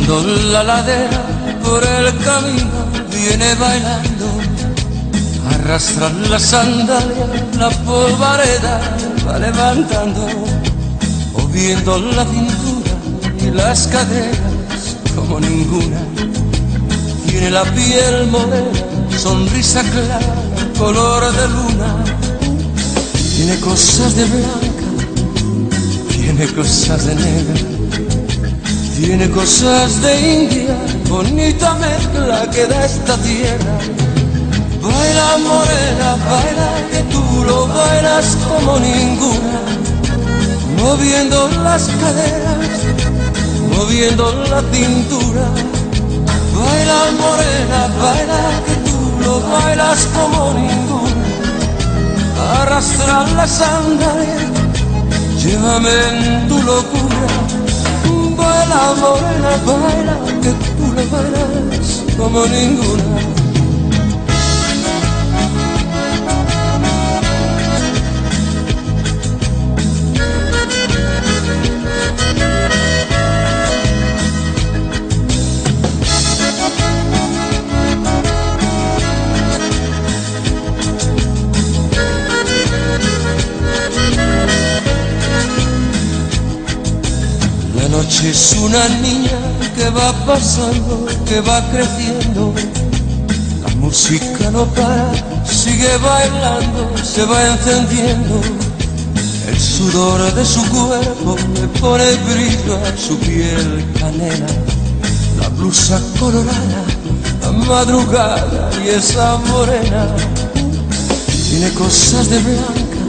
Subiendo la ladera por el camino viene bailando, arrastra la sandalia, la polvareda va levantando, moviendo la cintura y las caderas como ninguna. Tiene la piel morena, sonrisa clara, color de luna. Tiene cosas de blanca, tiene cosas de negra. Tiene cosas de India, bonita mezcla que da esta tierra. Baila morena, baila que tú lo bailas como ninguna, moviendo las caderas, moviendo la cintura. Baila morena, baila que tú lo bailas como ninguna. Arrastra la sandalia, llévame en tu locura. Baila morena, baila que tú lo bailas como ninguna. La noche es una niña que va pasando, que va creciendo. La música no para, sigue bailando, se va encendiendo. El sudor de su cuerpo le pone brillo a su piel canela. La blusa colorada, la madrugada y esa morena. Tiene cosas de blanca,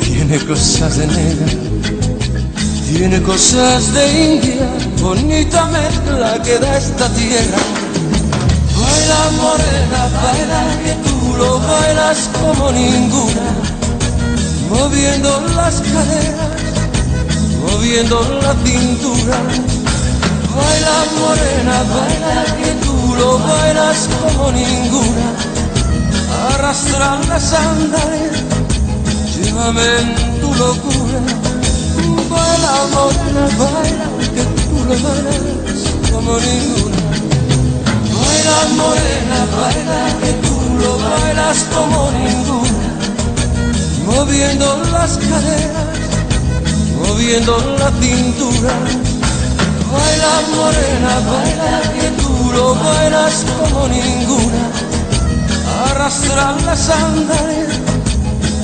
tiene cosas de negra. Tiene cosas de India, bonita mezcla que da esta tierra. Baila morena, baila que tú lo bailas como ninguna, moviendo las caderas, moviendo la cintura. Baila morena, baila que tú lo bailas como ninguna. Arrastra la sandalia, llévame en tu locura. Baila morena, baila que tú lo bailas como ninguna. Baila morena, baila que tú lo bailas como ninguna, moviendo las caderas, moviendo la cintura. Baila morena, baila que tú lo bailas como ninguna. Arrastra la sandalia,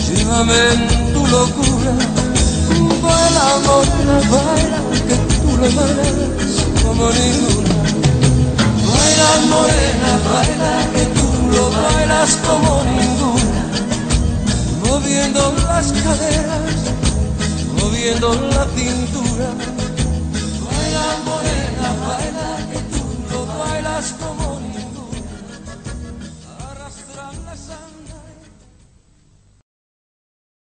llévame en tu locura. Baila morena, baila que tú lo bailas como ninguna. Baila morena, baila que tú lo bailas como ninguna, moviendo las caderas, moviendo la cintura. Baila morena, baila que tú lo bailas como